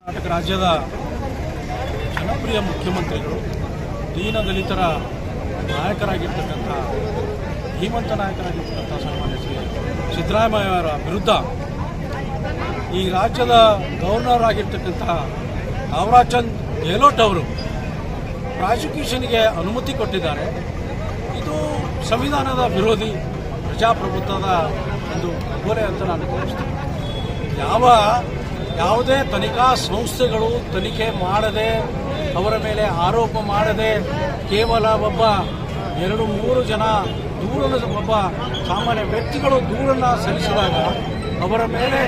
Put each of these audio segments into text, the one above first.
ಕರ್ನಾಟಕ ರಾಜ್ಯದ ಜನಪ್ರಿಯ ಮುಖ್ಯಮಂತ್ರಿಗಳು ದೀನದಲಿತರ ನಾಯಕರಾಗಿರ್ತಕ್ಕಂಥ ಧೀಮಂತ ನಾಯಕರಾಗಿರ್ತಕ್ಕಂಥ ಸನ್ಮಾನ್ಯ ಶ್ರೀ ಸಿದ್ದರಾಮಯ್ಯ ಅವರ ವಿರುದ್ಧ ಈ ರಾಜ್ಯದ ಗವರ್ನರ್ ಆಗಿರ್ತಕ್ಕಂಥ ತಾವರಾಚಂದ್ ಗೆಹ್ಲೋಟ್ ಅವರು ಪ್ರಾಸಿಕ್ಯೂಷನ್ಗೆ ಅನುಮತಿ ಕೊಟ್ಟಿದ್ದಾರೆ. ಇದು ಸಂವಿಧಾನದ ವಿರೋಧಿ, ಪ್ರಜಾಪ್ರಭುತ್ವದ ಒಂದು ಗೋಲೆ ಅಂತ ನಾನು ಭಾವಿಸ್ತೇನೆ. ಯಾವುದೇ ತನಿಖಾ ಸಂಸ್ಥೆಗಳು ತನಿಖೆ ಮಾಡದೆ, ಅವರ ಮೇಲೆ ಆರೋಪ ಮಾಡದೆ, ಕೇವಲ ಒಬ್ಬ 2-3 ಜನ ಒಬ್ಬ ಸಾಮಾನ್ಯ ವ್ಯಕ್ತಿಗಳು ದೂರನ್ನು ಸಲ್ಲಿಸಿದಾಗ ಅವರ ಮೇಲೆ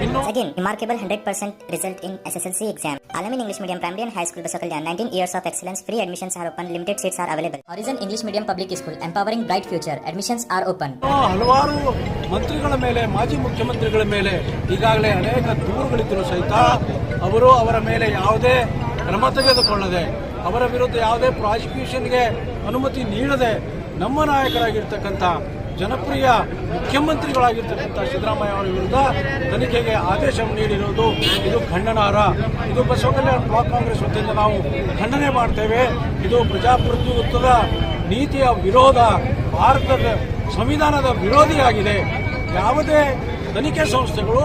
ಇನ್ನು Again, remarkable 100% result in SSLC exam. Alamin English Medium Primary and High School Basakalyan, 19 years of excellence. Free admissions are open. Limited seats are available. Horizon English Medium Public School, empowering bright future. Admissions are open. ಹಲವಾರು ಮಂತ್ರಿಗಳ ಮೇಲೆ, ಮಾಜಿ ಮುಖ್ಯಮಂತ್ರಿಗಳ ಮೇಲೆ ಈಗಾಗಲೇ ಅನೇಕ ದೂರುಗಳಿದ್ದರೂ ಸಹಿತ ಅವರು ಅವರ ಮೇಲೆ ಯಾವುದೇ ಕ್ರಮ ತೆಗೆದುಕೊಳ್ಳದೆ, ಅವರ ವಿರುದ್ಧ ಯಾವುದೇ ಪ್ರಾಸಿಕ್ಯೂಷನ್ಗೆ ಅನುಮತಿ ನೀಡದೆ ನಮ್ಮ ನಾಯಕರಾಗಿರ್ತಕ್ಕಂಥ ಜನಪ್ರಿಯ ಮುಖ್ಯಮಂತ್ರಿಗಳಾಗಿರ್ತಕ್ಕಂಥ ಸಿದ್ದರಾಮಯ್ಯ ಅವರ ವಿರುದ್ಧ ತನಿಖೆಗೆ ಆದೇಶವನ್ನು ನೀಡಿರುವುದು ಇದು ಖಂಡನಾರ್ಹ. ಇದು ಬಸವಕಲ್ಯಾಣ ಬ್ಲಾಕ್ ಕಾಂಗ್ರೆಸ್ ವತಿಯಿಂದ ನಾವು ಖಂಡನೆ ಮಾಡ್ತೇವೆ. ಇದು ಪ್ರಜಾಪ್ರಭುತ್ವದ ನೀತಿಯ ವಿರೋಧ, ಭಾರತದ ಸಂವಿಧಾನದ ವಿರೋಧಿಯಾಗಿದೆ. ಯಾವುದೇ ತನಿಖೆ ಸಂಸ್ಥೆಗಳು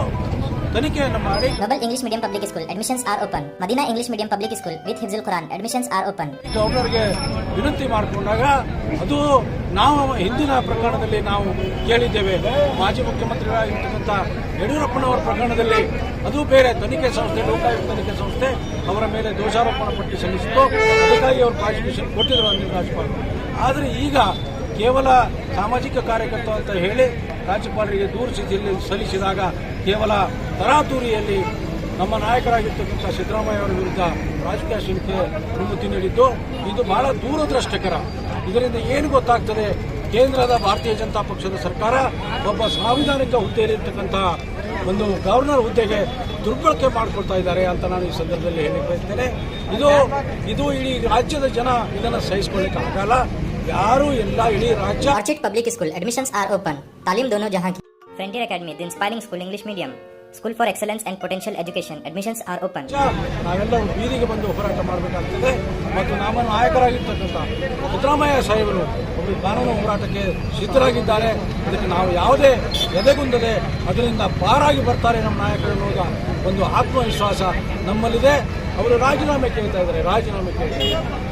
ತನಿಖೆಯನ್ನು ಮಾಡಿ Global English Medium Public School, admissions are open. Madina English Medium Public School with Hifzul Quran, admissions are open. ಗವರ್ನರ್ಗೆ ವಿನಂತಿ ಮಾಡಿಕೊಂಡಾಗ ಅದು ನಾವು ಹಿಂದಿನ ಪ್ರಕರಣದಲ್ಲಿ ನಾವು ಕೇಳಿದ್ದೇವೆ. ಮಾಜಿ ಮುಖ್ಯಮಂತ್ರಿಗಳಾಗಿರ್ತಕ್ಕಂಥ ಯಡಿಯೂರಪ್ಪನವರ ಪ್ರಕರಣದಲ್ಲಿ ಅದು ಬೇರೆ ತನಿಖೆ ಸಂಸ್ಥೆ, ಲೋಕಾಯುಕ್ತ ತನಿಖೆ ಸಂಸ್ಥೆ ಅವರ ಮೇಲೆ ದೋಷಾರೋಪಣಾ ಪಟ್ಟಿ ಸಲ್ಲಿಸಿತ್ತು. ಅದಕ್ಕಾಗಿ ಅವರು ಪ್ರಾಸಿಕ್ಯೂಷನ್ ಕೊಟ್ಟಿದ್ದರು ಅಂದಿನ ರಾಜ್ಯಪಾಲರು. ಆದರೆ ಈಗ ಕೇವಲ ಸಾಮಾಜಿಕ ಕಾರ್ಯಕರ್ತ ಅಂತ ಹೇಳಿ ರಾಜ್ಯಪಾಲರಿಗೆ ದೂರು ಸಲ್ಲಿಸಿದಾಗ ಕೇವಲ ತರಾತುರಿಯಲ್ಲಿ ನಮ್ಮ ನಾಯಕರಾಗಿರ್ತಕ್ಕಂಥ ಸಿದ್ದರಾಮಯ್ಯ ಅವರ ವಿರುದ್ಧ ಪ್ರಾಸಿಕ್ಯೂಷನ್ಗೆ ಅನುಮತಿ ನೀಡಿದ್ದು ಇದು ಬಹಳ ದೂರದೃಷ್ಟಕರ. ಇದರಿಂದ ಏನು ಗೊತ್ತಾಗ್ತದೆ, ಕೇಂದ್ರದ ಭಾರತೀಯ ಜನತಾ ಪಕ್ಷದ ಸರ್ಕಾರ ಒಬ್ಬ ಸಾಂವಿಧಾನಿಕ ಹುದ್ದೆಯಲ್ಲಿರ್ತಕ್ಕಂಥ ಒಂದು ಗವರ್ನರ್ ಹುದ್ದೆಗೆ ದುರ್ಬಳಕೆ ಮಾಡಿಕೊಳ್ತಾ ಇದ್ದಾರೆ ಅಂತ ನಾನು ಈ ಸಂದರ್ಭದಲ್ಲಿ ಹೇಳಿ ಬಯಸ್ತೇನೆ. ಇದು ಇಡೀ ರಾಜ್ಯದ ಜನ ಇದನ್ನು ಸಹಿಸಿಕೊಳ್ಳಿಕ್ಕೆ ಆಗಲ್ಲ. ಯಾರು ಎಲ್ಲ ಇಡೀ ರಾಜ್ಯ. Orchid Public School, admissions are open. Talim dono jahan ki. Frontier Academy, the inspiring school, English medium. School for excellence and potential education. Admissions are open. ನಾವೆಲ್ಲರೂ ಬೀದಿಗೆ ಬಂದು ಹೋರಾಟ ಮಾಡಬೇಕಾಗ್ತದೆ. ಮತ್ತು ನಮ್ಮ ನಾಯಕರಾಗಿರ್ತಕ್ಕಂಥ ಸಿದ್ದರಾಮಯ್ಯ ಸಾಹೇಬರು ಒಬ್ಬರು ಕಾನೂನು ಹೋರಾಟಕ್ಕೆ ಸಿದ್ಧರಾಗಿದ್ದಾರೆ. ಅದಕ್ಕೆ ನಾವು ಯಾವುದೇ ಎದೆಗುಂದದೆ ಅದರಿಂದ ಪಾರಾಗಿ ಬರ್ತಾರೆ ನಮ್ಮ ನಾಯಕರು ಅನ್ನೋದ ಒಂದು ಆತ್ಮವಿಶ್ವಾಸ ನಮ್ಮಲ್ಲಿದೆ. ಅವರು ರಾಜೀನಾಮೆ ಕೇಳ್ತಾ ಇದ್ದಾರೆ.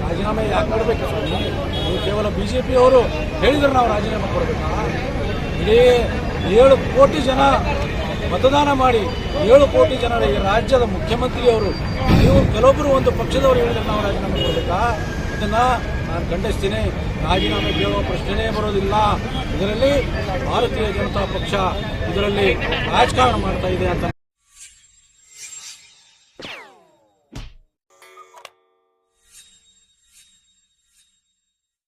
ರಾಜೀನಾಮೆ ಯಾಕೆ ಕೊಡಬೇಕು ಸ್ವಾಮಿ? ನೀವು ಕೇವಲ ಬಿಜೆಪಿ ಅವರು ಹೇಳಿದ್ರೆ ನಾವು ರಾಜೀನಾಮೆ ಕೊಡಬೇಕಾ? ಇಡೀ 7 ಕೋಟಿ ಜನ ಮತದಾನ ಮಾಡಿ 7 ಕೋಟಿ ಜನರ ಈ ರಾಜ್ಯದ ಮುಖ್ಯಮಂತ್ರಿಯವರು, ನೀವು ಕೆಲವೊಬ್ಬರು ಒಂದು ಪಕ್ಷದವರು ಹೇಳಿದ್ರೆ ನಾವು ರಾಜೀನಾಮೆ ಕೊಡಬೇಕಾ? ಅದನ್ನು ನಾನು ಖಂಡಿಸ್ತೀನಿ. ರಾಜೀನಾಮೆ ಕೇಳುವ ಪ್ರಶ್ನೆಯೇ ಬರೋದಿಲ್ಲ. ಇದರಲ್ಲಿ ಭಾರತೀಯ ಜನತಾ ಪಕ್ಷ ಇದರಲ್ಲಿ ರಾಜಕಾರಣ ಮಾಡ್ತಾ ಇದೆ ಅಂತ